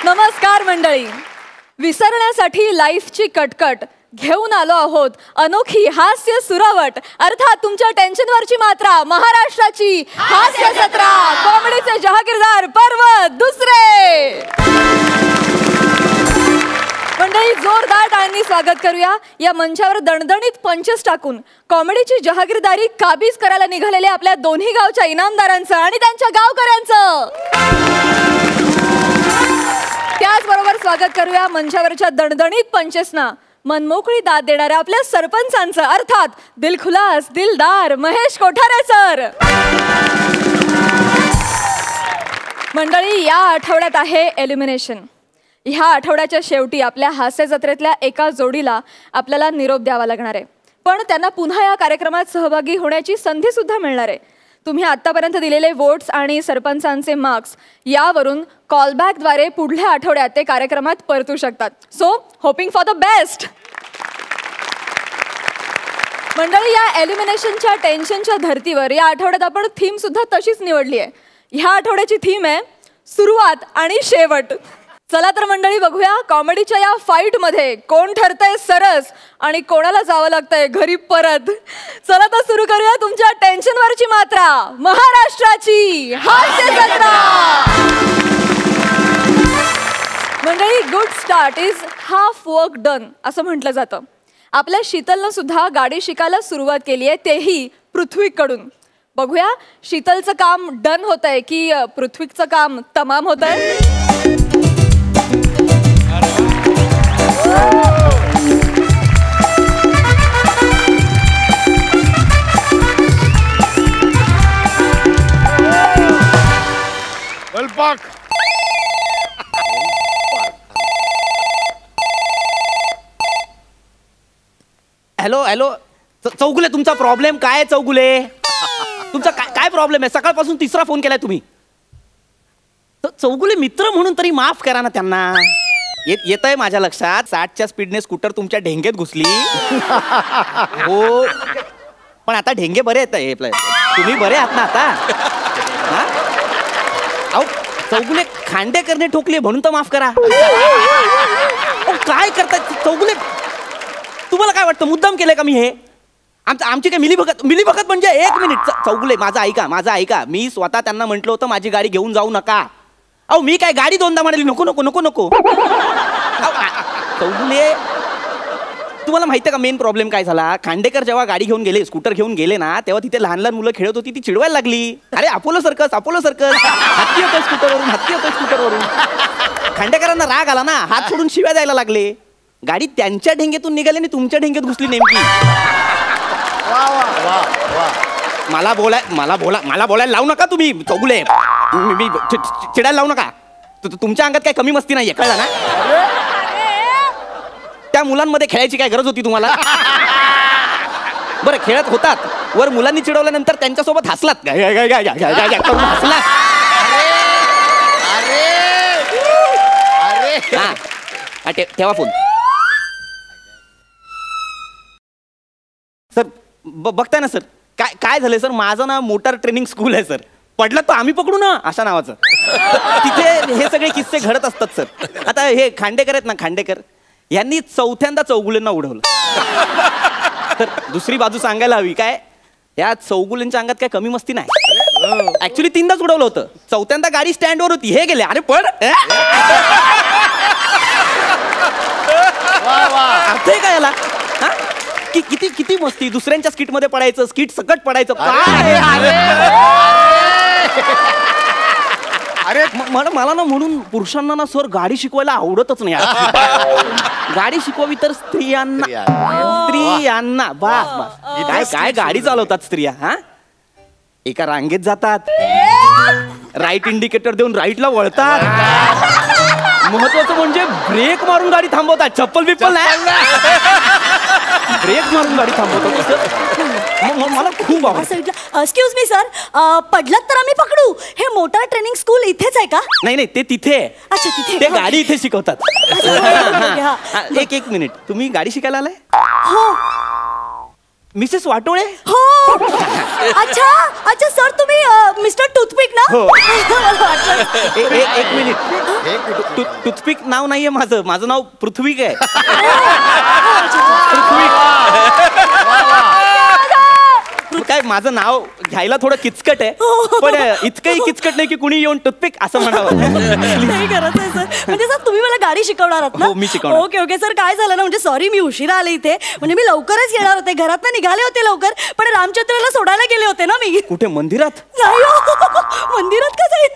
नमस्कार मंडळी. विसरण्यासाठी लाईफची कटकट घेऊन आलो आहोत अनोखी हास्य सुरावट, अर्थात तुमच्या टेन्शनवरची मात्रा, महाराष्ट्राची हास्य जत्रा, कॉमेडीचे जहागीरदार पर्व दुसरे. मंडळी, जोरदार टाळ्यांनी स्वागत करूया या मंचावर दणदणीत पंचेस टाकून कॉमेडीची जहागीरदारी काबीज करायला निघालेल्या आपल्या दोन्ही गावच्या इनामदारांचं आणि त्यांच्या गावकऱ्यांचं. त्याचबरोबर स्वागत करूया मंचावरच्या दणदणीत पंचेसना मनमोकळी दाद देणाऱ्या आपल्या सरपंचांचं, अर्थात दिलखुलास दिलदार महेश कोठारे सर. मंडळी, या आठवड्यात आहे एलिमिनेशन. ह्या आठवड्याच्या शेवटी आपल्या हास्य जत्रेतल्या एका जोडीला आपल्याला निरोप द्यावा लागणार आहे, पण त्यांना पुन्हा या कार्यक्रमात सहभागी होण्याची संधी सुद्धा मिळणार आहे. तुम्ही आतापर्यंत दिलेले वोट्स आणि सरपंचांचे मार्क्स यावरून कॉलबॅकद्वारे पुढल्या आठवड्यात ते कार्यक्रमात परतू शकतात. So hoping for the best. मंडळी, या एलिमिनेशनच्या टेन्शनच्या धर्तीवर या आठवड्यात आपण थीम सुद्धा तशीच निवडली आहे. ह्या आठवड्याची थीम आहे सुरुवात आणि शेवट. चला तर मंडळी, बघूया कॉमेडीच्या या फाईट मध्ये कोण ठरतंय सरस आणि कोणाला जावं लागतंय घरी परत. चला तर सुरू करूया तुमच्या टेन्शनवरची मात्रा, महाराष्ट्राची हास्य जत्रा. मंडळी, good start is half work done असं म्हटलं जातं. आपल्या शीतलनं सुद्धा गाडी शिकायला सुरुवात केली आहे, तेही पृथ्वीकडून. बघूया शीतलचं काम डन होतंय की पृथ्वीचं काम तमाम होतंय. हॅलो हॅलो, चौगुले, तुमचा प्रॉब्लेम काय आहे? चौगुले, तुमचा काय प्रॉब्लेम आहे? सकाळपासून तिसरा फोन केलाय तुम्ही. चौगुले मित्र म्हणून तरी माफ करा ना त्यांना. येत आहे माझ्या लक्षात, 60च्या स्पीडने स्कूटर तुमच्या ढेंगेत घुसली. हो, पण आता ढेंगे बरे येत आहे. तुम्ही बरे आहात ना आता? अहो चौगुले, खांडेकरने ठोकली म्हणून तर माफ करा. काय करतात चौगुले? तुम्हाला काय वाटतं मुद्दाम केलंय का मी हे? आमची काय मिलीभगत म्हणजे? एक मिनिट चौगुले, माझं ऐका. मी स्वतः त्यांना म्हटलं होतं माझी गाडी घेऊन जाऊ नका. अहो मी काय गाडी दोनदा म्हणाली नको नको नको नको. चौगुले, तुम्हाला माहिती आहे का मेन प्रॉब्लेम काय झाला? खांडेकर जेव्हा गाडी घेऊन गेले, स्कूटर घेऊन गेले ना, तेव्हा तिथे लहान लहान मुलं खेळत होती, ती चिडवायला लागली. अरे अपोलो सर्कस, हत्ती होतं स्कूटरवरून. खांडेकरांना राग आला ना, हात सोडून शिव्या द्यायला लागले. गाडी त्यांच्या ढेंगेतून निघाली आणि तुमच्या ढेंगेत घुसली नेमकी. मला बोलायला लावू नका तुम्ही चौगुले. मी चिडायला लावू नका. तुमच्या अंगात काय कमी मस्ती नाहीये, कळलं ना? त्या मुलांमध्ये खेळायची काय गरज होती तुम्हाला? बरं, खेळत होतात, वर मुलांनी चिडवल्यानंतर त्यांच्यासोबत हसलात. हसलात. ठेवा फोन. सर बघताय ना सर, काय झालंय सर? माझं ना मोटार ट्रेनिंग स्कूल आहे सर. पडलं तर आम्ही पकडू ना अशा नावाचं. तिथे हे सगळे किस्से घडत असतात सर. आता हे खांडेकर आहेत ना, खांडेकर यांनी चौथ्यांदा चौगुलेंना उडवलं. तर दुसरी बाजू सांगायला हवी काय, या चौगुलेंच्या अंगात काय कमी मस्ती नाही. ऍक्च्युली 3दाच उडवलं होतं. चौथ्यांदा गाडी स्टँडवर होती, हे गेले. अरे पण अर्थ आहे का याला? किती मस्ती, दुसऱ्यांच्या स्किट मध्ये पडायचं, स्किट सकट पडायचं. अरे मला ना म्हणून पुरुषांना ना सर गाडी शिकवायला आवडतच नाही. गाडी शिकवावी तर स्त्रियांना. बस काय गाडी चालवतात स्त्रिया. हा, एका रांगेत जातात, राईट इंडिकेटर देऊन राईटला वळतात. महत्वाचं म्हणजे ब्रेक मारून गाडी थांबवतात. चप्पल बिप्पल नाही, ब्रेक मारून गाडी थांबवतात. मला खूप आवडतं. एक्सक्यूज मी सर, पडलात तर आम्ही पकडू. हे मोटार ट्रेनिंग स्कूल इथेच आहे का? नाही, ते तिथे. अच्छा, तिथे ते गाडी इथे शिकवतात. एक मिनिट, तुम्ही गाडी शिकायला आलाय? हो. मिसेस वाटोळे? हो. अच्छा सर, तुम्ही मिस्टर टूथपिक ना? हो. एक मिनिट, टूथपिक नाव नाहीये माझं नाव पृथ्वीक आहे. काय माझं नाव घ्यायला थोडं किचकट आहे, पण इतकंही किचकट नाही की कुणी येऊन टूथपिक असं म्हणावं. नाही करत आहे सर. म्हणजे सर तुम्ही मला गाडी शिकवणार आहात ना? हो, मी शिकवणार. Okay okay sir. काय झालं ना, म्हणजे सॉरी मी उशिरा आले इथे. म्हणजे मी लवकरच येणार होते, घरातनं निघाले होते लवकर, पण रामचंद्रला सोडायला गेले होते ना मी. कुठे मंदिरात? नाही हो, मंदिरात का जाईल?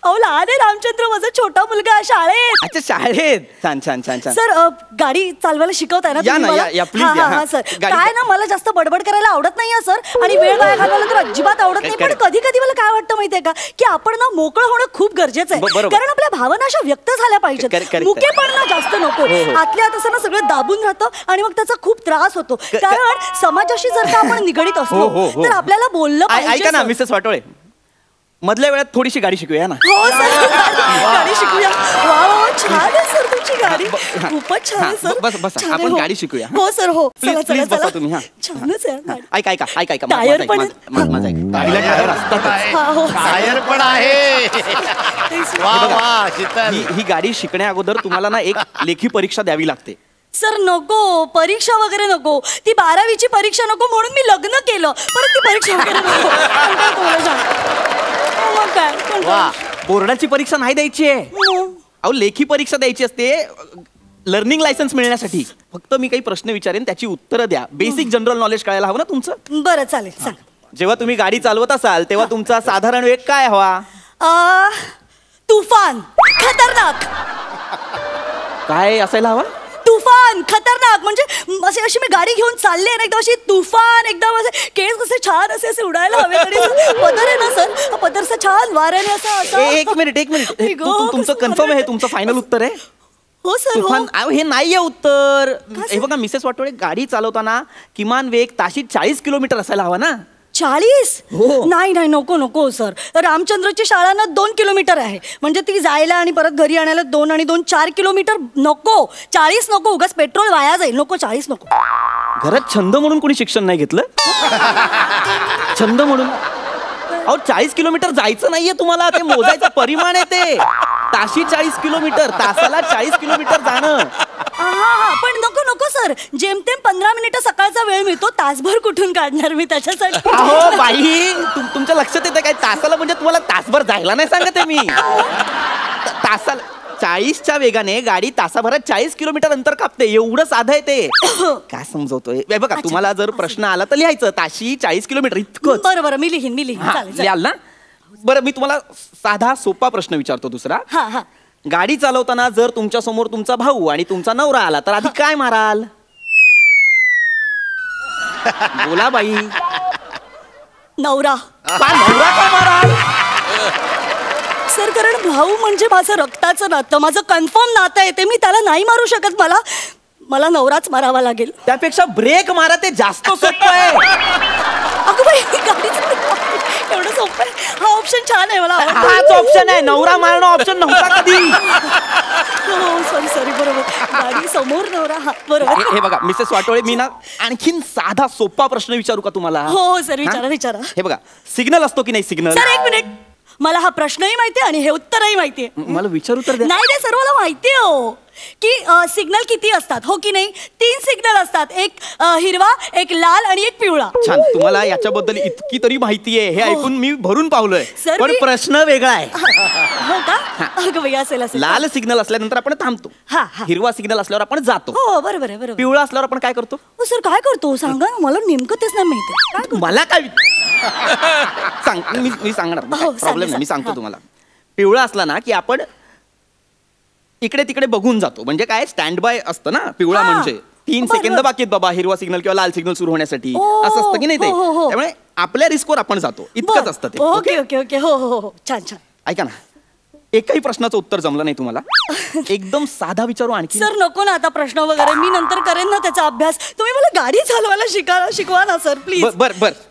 अहो लहान आहे रामचंद्र, माझा छोटा मुलगा शाळेत. अच्छा शाळेत. छान छान छान छान. सर गाडी चालवायला शिकवताय ना या तुम्ही ना, मला? या, please या. हा सर. गाडी- काय ना, मला जास्त बडबड करायला आवडत नाही सर, आणि वेळ वाया घालवायला तर अजिबात आवडत नाही. पण कधी कधी मला काय वाटतं माहितीये का, की आपण ना मोकळं होणं खूप गरजेचं आहे. बरोबर. कारण आपल्या भावना अशा व्यक्त झाल्या पाहिजेत. मुकेपण ना जास्त नको. आतल्या आत असं ना सगळं दाबून राहतं आणि मग त्याचा खूप त्रास होतो. कारण समाजाशी जर का आपण निगडीत असतो तर आपल्याला बोललं पाहिजे. ऐका ना मिसेस वाटोळे, मधल्या वेळात थोडीशी गाडी शिकूया ना. हो सर, गाडी शिकूया. वा छान आहे सर तुमची गाडी, खूपच छान आहे सर. बस छान आहे, आपण हो. गाडी शिकूया. हो सर, हो. चला प्लीज चला बसा तुम्ही. हा छानच आहे. ऐका टायर पण गाडीला टायर असतातच. हा हो. टायर पण आहे. वा वा शीतल. ही गाडी शिकण्या अगोदर तुम्हाला ना एक लेखी परीक्षा द्यावी लागते. सर नको, परीक्षा वगैरे नको. ती 12वीची परीक्षा नको म्हणून मी लग्न केलं, परत ती परीक्षा वगैरे नको. कंटाळा तुम्हाला जाम. मग काय वा. बोर्डाची परीक्षा नाही द्यायची आहे. अहो लेखी परीक्षा द्यायची असते लर्निंग लायसन्स मिळण्यासाठी. फक्त मी काही प्रश्न विचारेन, त्याची उत्तरं द्या. बेसिक जनरल नॉलेज कळायला हवं ना तुमचं. बरं चालेल सांग. जेव्हा तुम्ही गाडी चालवत असाल तेव्हा तुमचा साधारण वेग काय हवा? तुफान, खतरनाक. काय असायला हवा? तुफान, खतरनाक. म्हणजे अशी मी गाडी घेऊन चालले ना, एकदम अशी तुफान, एकदम असे केस कसे छान असे उडायला हवे. पदर आहे ना सर, पदरचा छान वाऱ्याने असा. एक मिनिट तुमचं कन्फर्म आहे? तुमचं फायनल उत्तर आहे? हो सर. तुफान. हे नाहीये उत्तर. हे बघा मिसेस वाटोळे, गाडी चालवताना किमान वेग ताशी 40 किलोमीटर असायला हवा ना. 40? हो. नाही नको नको सर. रामचंद्रची शाळा ना 2 किलोमीटर आहे. म्हणजे ती जायला आणि परत घरी आणायला 2 आणि 2 4 किलोमीटर. नको 40 नको, उगाच पेट्रोल वाया जाईल. नको 40 नको. घरात छंद म्हणून कोणी शिक्षण नाही घेतलं? छंद म्हणून? अहो 40 किलोमीटर जायचं नाहीये तुम्हाला, ते मोजायचं परिमाण आहे ते. ताशी 40 किलोमीटर, तासाला 40 किलोमीटर जाणं. हा पण नको सर. जेमतेम 15 मिनिटं सकाळचा वेळ मिळतो, तासभर कुठून काढणार मी त्याच्यासाठी? अहो बाई, तुमच्या लक्षात येतं काय? तासाला म्हणजे तुम्हाला तासभर जायला नाही सांगत आहे मी. तासाला 40च्या वेगाने गाडी तासाभरात 40 किलोमीटर अंतर कापते. एवढं साधं आहे ते. काय समजवतोय बघा. तुम्हाला जर प्रश्न आला तर लिहायचं ताशी 40 किलोमीटर इतकं. बरं मी लिहीन. चालेल. लिहाल ना? बरं मी तुम्हाला साधा सोपा प्रश्न विचारतो दुसरा. हा. गाडी चालवताना जर तुमच्या समोर तुमचा भाऊ आणि तुमचा नवरा आला तर आधी काय माराल? बोला बाई. नवरा. नवरा का माराल? सर कारण भाऊ म्हणजे माझं रक्ताचं नातं, माझं कन्फर्म नातं आहे ते. मी त्याला नाही मारू शकत. मला नवराच मारावा लागेल. त्यापेक्षा ब्रेक मारा, ते जास्त सोपं आहे. अगं बाई, गाडीचं एवढं सोपं आहे. हा ऑप्शन छान आहे, मला आवडतो. हाच ऑप्शन आहे. नवरा मारणं ऑप्शन नव्हता कधी. हो सॉरी बरोबर. गाडी समोर नवरा. हा बरोबर. हे बघा मिसेस वाटोळे, मी ना आणखीन साधा सोपा प्रश्न विचारू का तुम्हाला? हो सर, विचारा. हे बघा, सिग्नल असतो की नाही सिग्नल? सर एक मिनिट, मला हा प्रश्नही माहितीये आणि हे उत्तरही माहितीये. मला विचारू तर द्या. नाही सर, मला माहितीये हो की सिग्नल किती असतात. हो की नाही? 3 सिग्नल असतात. एक हिरवा, एक लाल आणि एक पिवळा. छान, तुम्हाला याच्याबद्दल इतकी तरी माहिती आहे हे ऐकून मी भरून पावलोय. पण प्रश्न वेगळा आहे. हो का? अगं बाई, असेल. लाल सिग्नल असल्यानंतर आपण थांबतो. हिरवा सिग्नल असल्यावर आपण जातो. हो बरोबर आहे. पिवळा असल्यावर आपण काय करतो? हो सर, काय करतो सांगा ना, मला नेमकं तेच नाही माहिती. मला काय सांग, मी सांगणार. प्रॉब्लेम नाही, मी सांगतो तुम्हाला. पिवळा असला ना की आपण इकडे तिकडे बघून जातो. म्हणजे काय, स्टँड बाय असतं ना पिवळा. म्हणजे 3 सेकंद बाकी आहेत बाबा हिरवा सिग्नल किंवा लाल सिग्नल सुरू होण्यासाठी. असं असतं की नाही ते? त्यामुळे आपल्या रिस्कवर आपण जातो. इतकंच असतं ते. ओके. हो छान. ऐका ना, एकही प्रश्नाचं उत्तर जमलं नाही तुम्हाला? एकदम साधा विचारू आणखी. सर नको ना आता प्रश्न वगैरे, मी नंतर करेन ना त्याचा अभ्यास. तुम्ही मला गाडी चालवायला शिकवा ना सर प्लीज.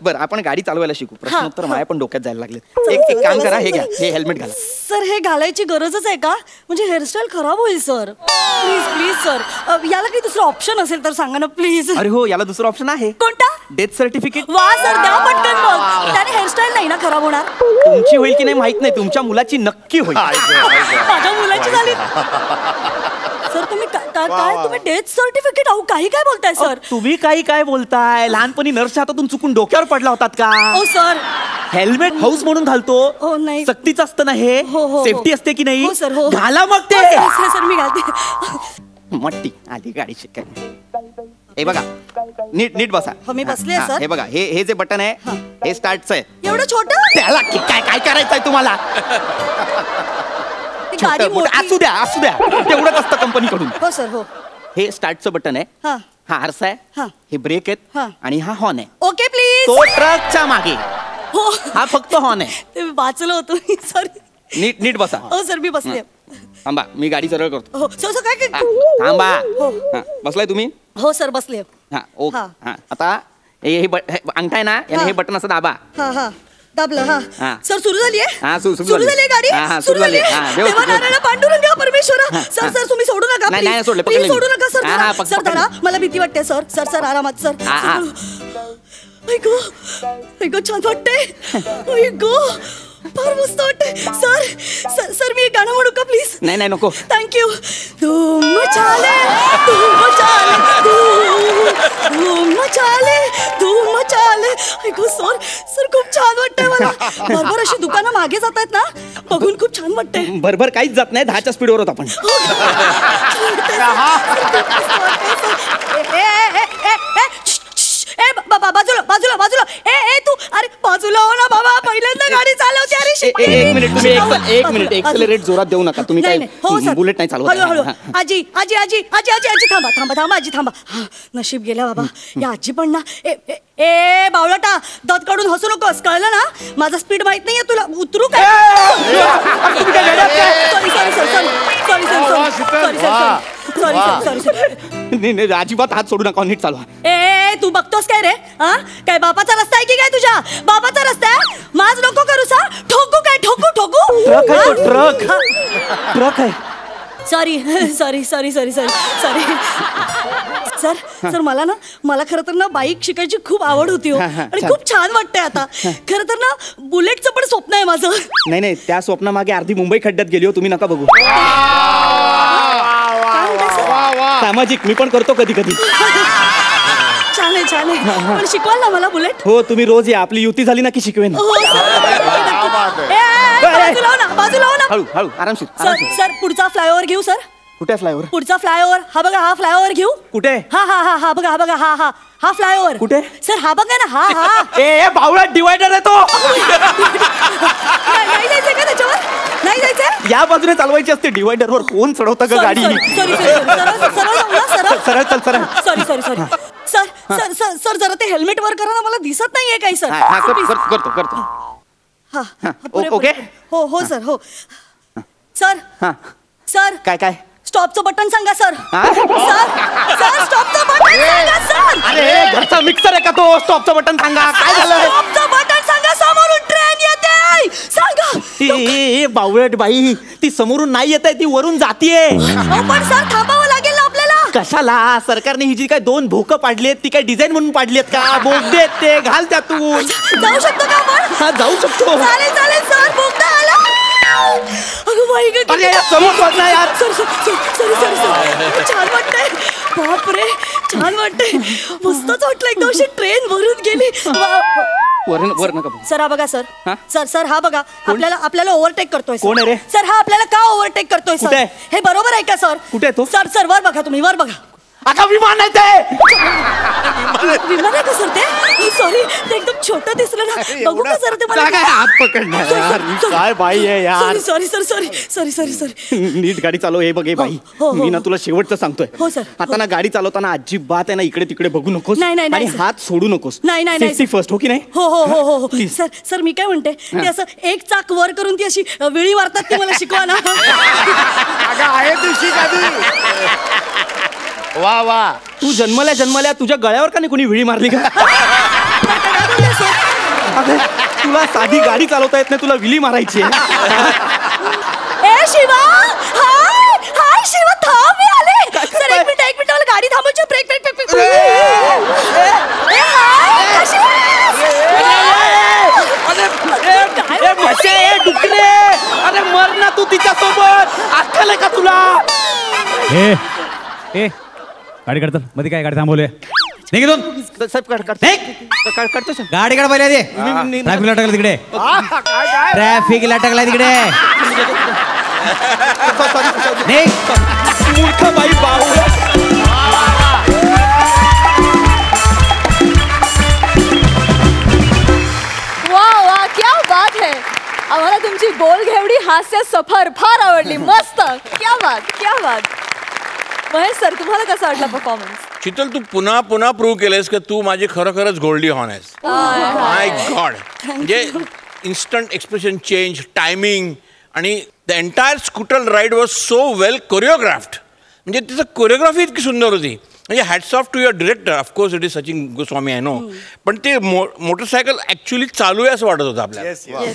बर आपण गाडी चालवायला शिकू. प्रश्नोत्तर माझ्या पण डोक्यात जायला लागले. एक काम करा, हे घ्या, हे हेल्मेट घाला. सर हे घालायची गरजच आहे का? म्हणजे हेअरस्टाईल खराब होईल सर. प्लीज प्लीज सर, याला काही दुसरं ऑप्शन असेल तर सांगा ना प्लीज. अरे हो, याला दुसरा ऑप्शन आहे. कोणता? Death certificate. वा सर, द्या पटकन मग. त्याने हेअरस्टाईल नाही ना खराब होणार? तुमची होईल की नाही माहित नाही, तुमच्या मुलाची नक्की होईल. माझ्या मुलाची झाली. सर तुम्ही काय तुम्ही डेथ सर्टिफिकेट अहो काही काय बोलताय सर? तुम्ही काही काय बोलताय? लहानपणी नर्सच्या हातातून चुकून डोक्यावर पडला होतात का? ओ सर, हेल्मेट हाऊस म्हणून घालतो. हो नाही, सक्तीच असतं ना हे. हो, सेफ्टी असते की नाही? हो सर, हो. घाला मग ते. सर मी घालते. मट्टी आली गाडी शिकाय. हे बघा, नीट नीट बसा. हो मी बसले सर. हे बघा, हे जे बटन आहे हे स्टार्टचं आहे. एवढं छोटं? त्याला काय काय करायचंय तुम्हाला? गाडी मोठी. असू द्या असू द्या, तेवढंच असतं कंपनीकडून. हो सर, हो. हे स्टार्टचं बटन आहे. हा हा आरसा आहे. हा. हे ब्रेक आहेत. हा. आणि हा हॉर्न आहे. Okay please. तो ट्रकच्या मागे. हो हा फक्त हॉर्न आहे. ते वाचलं होतं मी, सॉरी. नीट नीट बसा. हो सर मी बसले. थांबा, मी गाडी सरळ करतो. हो सर सर काय हा, थांबा. हो. हा, बसलाय तुम्ही? हो सर बसले. हा ओके. हा. हा आता हे अंगठा आहे ना, याने हा. हे बटन असं दाबा. हा हा दाबलं. हा हा. सर सुरू झालीये? हा, सुरू सुरू झाली गाडी? हा, हा, सुरू झाली. हा, व्यवस्थित, देवा नारायण पांडुरंगा परमेश्वरा. हा, सर हा. सर तुम्ही सोडू नका नाही, please. नाही, सोडलं, Please पकडलं सोडू मी. नका सर. हा, हा, सर धरा, मला भीती वाटते सर. सर सर आरामात सर. हा, हा. ऐको छान वाटते. ऐको फार मस्त वाटते. सर सर सर मी एक गाणं म्हणू का प्लीज? नाही नाही नको. थँक्यू. धूम मचाले धूम मचाले धूम मचाले धूम मचाले. ऐकू सर सर खूप छान वाटतंय मला. बरोबर अशी दुकानं मागे जात आहेत ना, बघून खूप छान वाटतंय. भरभर काहीच जात नाही, 10च्या स्पीडवर होत आपण. बाजूला बाजूला बाजूला. ए तू अरे बाजूला हो ना बाबा, पहिल्यांदा गाडी चालवते. अरे एक मिनिट तुम्ही एक मिनिट एक्सेलरेट जोरात देऊ नका तुम्ही. काय बुलेट नाही चालवत? हळू हळू. आजी आजी आजी आजी आजी आजी थांबा थांबा थांबा आजी थांबा. हा, नशीब गेला बाबा. या आजी पण ना. ए बावळटा, दात काढून हसू नकोस, कळलं ना? माझा स्पीड माहित नाहीये तुला. उतरू काय? Sorry sorry sorry sorry sorry sorry sorry sorry. नाही अजिबात हात सोडू नका, नीट चालवा. ए तू बघतोस काय रे? हा काय बापाचा रस्ता आहे की काय तुझ्या? बापाचा रस्ता आहे, माझ नको करू सा. ठोकू काय? ठोकू ठोकू. ट्रक आहे तो, ट्रक. ट्रक आहे. Sorry sorry sorry sorry sorry sorry. Sir sir मला खरं तर ना बाईक शिकायची खूप आवड होती हो. आणि खूप छान वाटतंय आता. खरं तर ना बुलेटचं पण स्वप्न आहे माझं. नाही नाही, त्या स्वप्नामागे अर्धी मुंबई खड्ड्यात गेली हो, तुम्ही नका बघू. सामाजिक मी पण करतो कधी कधी. छान आहे छान आहे. पण शिकवाल ना मला बुलेट? हो तुम्ही रोज या, आपली युती झाली ना की शिकवेन. हो बाजूला हो ना, बाजूला हो ना. हळू हळू आरामशीर. सर सर पुढचा फ्लायओव्हर घेऊ सर? कुठे फ्लायओव्हर? पुढचा फ्लायओव्हर हा बघा, हा फ्लायओव्हर घेऊ. कुठे? हा हा हा हा बघा, हा बघा, हा हा हा फ्लायओव्हर. कुठे? सर हा बघा ना, हा हा. ए बावळा, डिवायडर आहे तो. नाही जायचंय का त्याच्यावर? नाही जायचंय? या बाजूने चालवायची असते, डिवायडर वर कोण चढवतं का गाडी? सॉरी सरळ सरळ चल सरळ. Sorry sorry sorry. Sir sir sir sir जरा ते हेल्मेट वर करा ना, मला दिसत नाहीये काही सर. करतो करतो. हा ओके. हो हो सर हो. सर सर काय काय? स्टॉपचं बटन सांगा सर. हा? सर स्टॉपचं बटन सांगा सर. अरे घरचा मिक्सर आहे का तो? स्टॉपचं बटन सांगा. काय झालं? स्टॉपचं बटन सांगा, समोरून ट्रेन येते सांगा. बावळट बाई, ती समोरून नाही येत आहे, ती वरून जातीये. पण सर थांबावं लागेल ना आपल्याला. कशाला? सरकारने ही जी काय 2 भोकं पाडलीत ती काय डिझाईन म्हणून पाडलीत का? बोगदेत ते, घाल त्यातून. जाऊ शकतो का आपण? हा जाऊ शकतो. चालेल चालेल सर, बोगदा आला. अगं बाई गं, अरे समोर बघ ना यार. सर छान वाटतंय. बापरे छान वाटतंय, मस्तच वाटलं. एकदम अशी ट्रेन भरून गेली. वर नका. सर हा बघा सर. हा? सर हा बघा, आपल्याला ओव्हरटेक करतोय. कोण आहे रे? सर हा आपल्याला का ओव्हरटेक करतोय कुठे सर? आहे? हे बरोबर आहे का सर? कुठे आहे तो? सर वर बघा, तुम्ही वर बघा. आता विमान आहे ते. विमान आहे का सर ते? सॉरी, ते एकदम छोटं दिसलं ना. बघू का सर ते मला? काय हात पकडणार यार? काय बाई आहे यार. Sorry sorry sorry. नीट गाडी चालव. हे बघ हे बाई, हो. मी ना तुला शेवटचं सांगतोय. हो सर. आता ना गाडी चालवताना अजिबात आहे ना इकडे तिकडे बघू नकोस. नाही, आणि सर. हात सोडू नकोस. नाही सेफ्टी फर्स्ट, हो की नाही? हो Please. सर मी काय म्हणते, ते असं एक चाक वर करून ती अशी विळी मारतात, ती मला शिकवा ना. आहे ती शिक आधी. वा वा. तू जन्मल्या तुझ्या गळ्यावर का नाही कोणी विळी मारली का? अगं, तुला साधी गाडी चालवता येत नाही, तुला विळी मारायची आहे. शिवा हाय हाय शिवा थांब मी आले सर एक मिनिट मला गाडी थांबवायची ब्रेक ब्रेक ब्रेक डुकरे अरे मर ना तू तिच्या सोबत अक्कल आहे का तुला ए गाडी काढतो मध्ये काय गाडी थांबवले नाही घेऊन साहेब काढतो सर गाडी काढ पहिले आधी ट्रॅफिकला टाकलं तिकडे ट्रॅफिकला टाकला तिकडे मूर्ख बाई बाऊ वा क्या बात है आम्हाला तुमची बोलघेवडी हास्य सफर फार आवडली मस्त क्या बात महेश सर तुम्हाला कसा वाटला परफॉर्मन्स शीतल तू पुन्हा पुन्हा प्रूव्ह केलेस की तू माझी खरोखरच गोल्डी हॉर्न आहेस माय गॉड म्हणजे इन्स्टंट एक्सप्रेशन चेंज टायमिंग आणि the entire scooter ride was so well choreographed म्हणजे तिचं कोरिओग्राफी इतकी सुंदर होती म्हणजे hats off to your director of course it is Sachin Goswami I know पण ते मोटरसायकल ॲक्च्युली चालू आहे असं वाटत होतं आपल्याला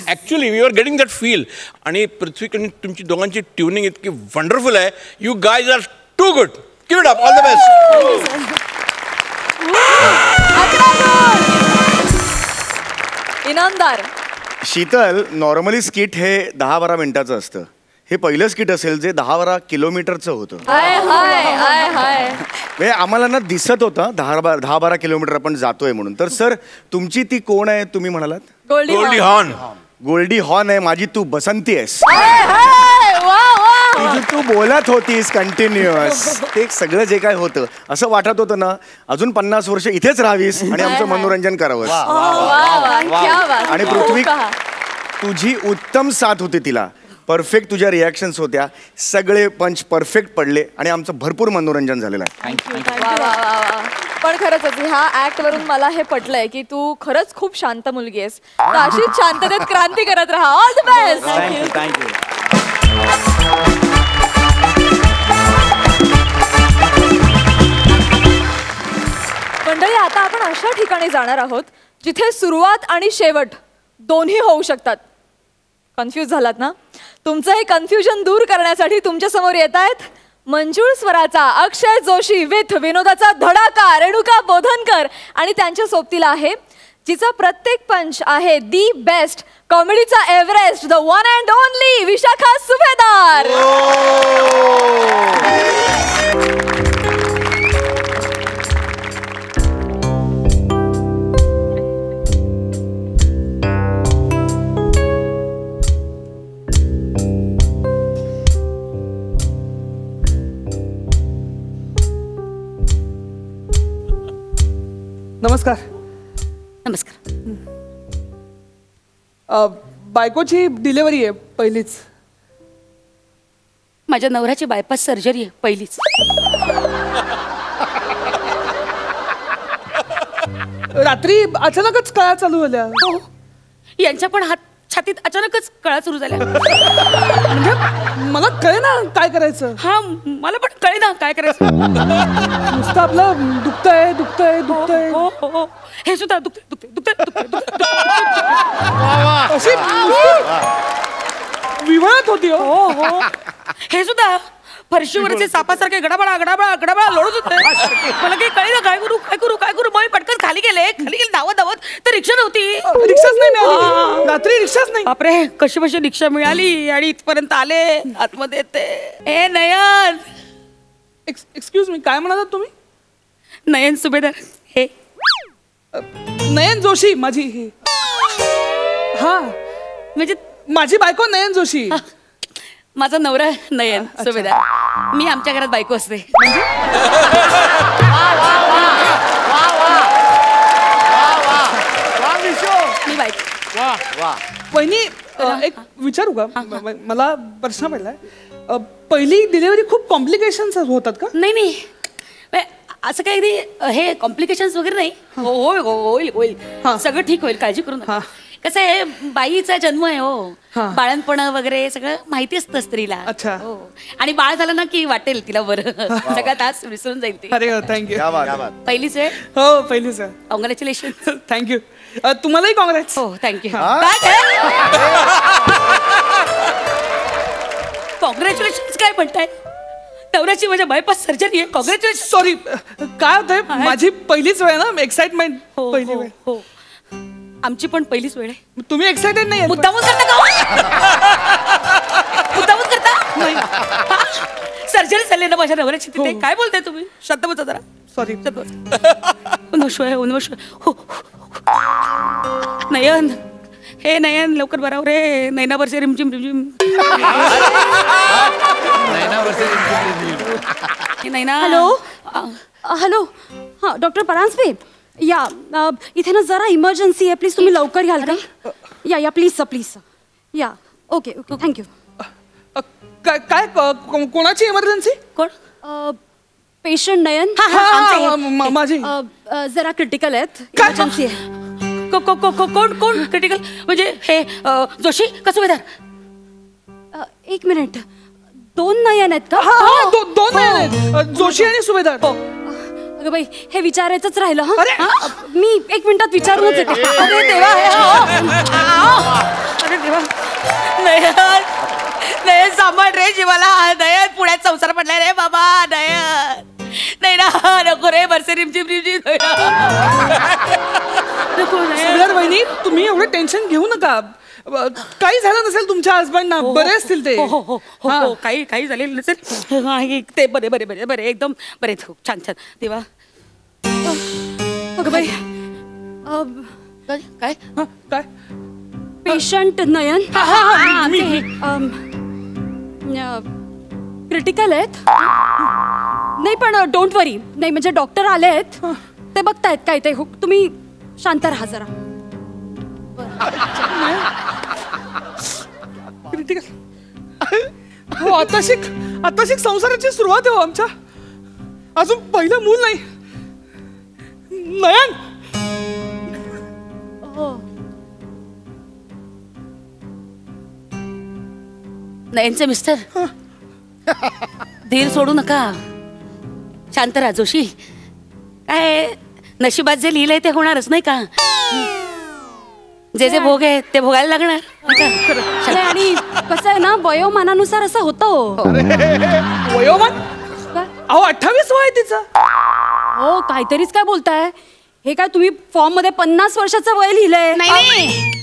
actually we are getting that feel आणि पृथ्वीकडून तुमची दोघांची ट्युनिंग इतकी वंडरफुल आहे you guys are too good keep it up all the best Inamdar Sheetal normally skit हे 10-12 मिनिटाचं असतं हे पहिलं स्किट असेल जे 10-12 किलोमीटरचं होतं म्हणजे आम्हाला ना दिसत होतं 10-12 किलोमीटर आपण जातोय म्हणून तर सर तुमची ती कोण आहे तुम्ही म्हणालात गोल्डी हॉर्न गोल्डी हॉर्न आहे माझी तू बसंती आहेस तुझी तू बोलत होतीस कंटिन्युअस ते सगळं जे काय होतं असं वाटत होतं ना अजून 50 वर्ष इथेच राहावीस आणि आमचं मनोरंजन करावं आणि पृथ्वी तुझी उत्तम साथ होती तिला परफेक्ट तुझ्या रिॲक्शन्स होत्या सगळे पंच परफेक्ट पडले आणि आमचं भरपूर मनोरंजन झालेलं आहे पण खरंच ह्या ऍक्ट वरून मला हे पटलंय की तू खरंच खूप शांत मुलगी आहेस तर अशीच शांततेत क्रांती करत राहा ऑल द बेस्ट थँक्यू मंडळी आता आपण अशा ठिकाणी जाणार आहोत जिथे सुरुवात आणि शेवट दोन्ही होऊ शकतात कन्फ्यूज झालात ना तुमचं हे कन्फ्युजन दूर करण्यासाठी तुमच्या समोर येत आहेत मंजूळ स्वराचा अक्षय जोशी विथ विनोदाचा धडाका रेणुका बोधनकर आणि त्यांच्या सोबतीला आहे जिचा प्रत्येक पंच आहे दी बेस्ट कॉमेडीचा Everest the one and only Vishakha Subhedar नमस्कार नमस्कार बायकोची डिलिव्हरी आहे पहिलीच माझ्या नवऱ्याची बायपास सर्जरी आहे पहिलीच रात्री अचानकच कळा चालू झाल्या हो यांच्या पण हात छातीत अचानकच कळा सुरू झाल्या म्हणजे मला कळे ना काय करायचं हा मला पण कळे ना काय करायचं नुसतं आपलं दुखतंय हो हो हो हे सुद्धा दुखते अशी विवळत होती हो हो हे सुद्धा फरशीवरचे सापासारखे गडाबडा लोळत होते मला काही कळलं काय करू मग पटकन खाली गेले धावत तर रिक्षा नव्हती रिक्षाच नाही मिळाली रात्री रिक्षाच नाही बापरे कशी रिक्षा मिळाली आणि इथपर्यंत आले आतमध्ये ते ए नयन एक्सक्यूज मी काय म्हणालात तुम्ही नयन सुभेदार हे नयन जोशी माझी ही हा म्हणजे माझी बायको नयन जोशी माझा नवरा नयन सुभेदार मी आमच्या घरात बायको असते मी बायको वहिनी एक विचारू का मला प्रश्न पडलाय पहिली डिलिव्हरी खूप कॉम्प्लिकेशन्स होतात का नाही असं काही हे कॉम्प्लिकेशन्स वगैरे नाही होईल सगळं ठीक होईल काळजी करू नका कसं आहे बाईचा जन्म आहे हो बाळणपण वगैरे सगळं माहिती असतं स्त्रीला अच्छा हो आणि बाळ झालं ना की वाटेल तिला बरं सगळा तास विसरून जाईल ती अरे थँक्यू पहिलीच आहे हो पहिलीच आहे कॉंग्रॅच्युलेशन थँक्यू तुम्हालाही काँग्रेस हो थँक्यू कॉंग्रॅच्युलेशन काय म्हणताय? नवऱ्याची माझ्या बायपास सर्जरी आहे. कॉंग्रॅच्युलेशन. सॉरी, काय होतंय, माझी पहिलीच वेळ ना, एक्साइटमेंट. पहिली वेळ. हो, आमची पण पहिलीच वेळ आहे. तुम्ही एक्साइटेड नाही? मुद्दामच करता का? मुद्दामच करता? सर्जरी झाली ना माझ्या नवऱ्याची तिथे. काय बोलताय तुम्ही? शांत बसा जरा. सॉरी. उन्वशोय. हो. नयन, हे नयन लवकर बराव रे. नैना वर्षे रिमझिम नैना. हॅलो हां डॉक्टर परांजपे, या इथे ना जरा इमर्जन्सी आहे, प्लीज तुम्ही लवकर याल का? या प्लीज प्लीज. या ओके थँक्यू. काय कोणाची इमर्जन्सी? कोण? पेशंट नयन. माझी जरा क्रिटिकल आहेत, इमर्जन्सी आहे. कोण क्रिटिकल? म्हणजे हे जोशी का सुभेदार? एक मिनिट, 2 नयन आहेत का? दोन नयन आहेत, जोशी आणि सुभेदार. अगं बाई, हे विचारायचंच राहिलं. मी 1 मिनिटात विचारूनच येते. अरे देवा, अरे देवा. नयन सांभाळ रे जीवाला. नयन पुण्यात संसार पडलाय रे बाबा. नयन ना नको रे. बरसे रिमझिम सुभेदार वहिनी, तुम्ही एवढं टेन्शन घेऊ नका. काही झालं नसेल तुमच्या हसबंडना, बरे असतील ते. हो, काही झालेलं नसेल ते. बरे एकदम बरे. खूप छान देवा. अगं बाई, काय काय पेशंट नयन क्रिटिकल आहेत. नाही पण डोंट वरी. नाही म्हणजे डॉक्टर आले आहेत, ते बघतायत काय ते. तुम्ही शांत राहा जरा. हो, आताशिक संसाराची सुरुवात आहे हो आमच्या. अजून पहिलं मूल नाही. नयन. नयनचे मिस्टर, धीर सोडू नका. शांत राहा जोशी. काय नशिबात जे लिहिलंय ते होणारच नाही का? जे भोग आहे ते भोगायला लागणार. आणि कसं आहे ना, वयोमानानुसार असं होतं. वयोमान? अहो 28 वय तिचं. हो, काहीतरीच काय बोलताय. हे काय तुम्ही फॉर्म मध्ये 50 वर्षाचं वय लिहिलंय? नाही,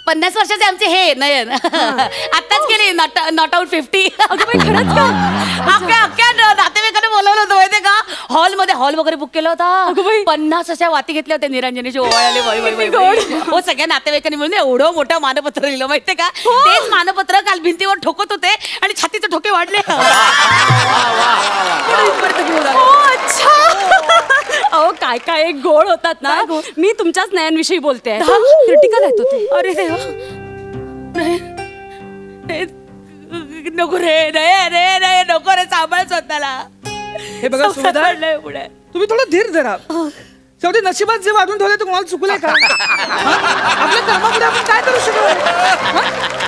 50 वर्षाचे आमचे हे नयन आताच केले. Not out 50. खरंच का? अख्ख्या नातेवाईकांना बोलवलं होतं माहितीये का? हॉल वगैरे बुक केला होता. 50 अशा वाती घेतल्या होत्या. निरंजनीचे ओवाळले. हो, सगळ्या नातेवाईकांनी मिळून एवढं मोठं मानपत्र लिहिलं माहितीये का? तेच मानपत्र काल भिंतीवर ठोकत होते आणि छातीचे ठोके वाढले. अहो काय एक गोड होतात ना. मी तुमच्याच नयनविषयी बोलते. क्रिटिकल आहेत होते. अरे देवा. नको रे. रे नको रे. सांभाळ स्वतःला. हे बघा सुभेदार, तुम्ही थोडं धीर धरा. शेवटी नशिबात जे वाढून ठेवले ते कोणाला चुकले का? आपल्या कर्मापुढे आपण काय करू शकतो?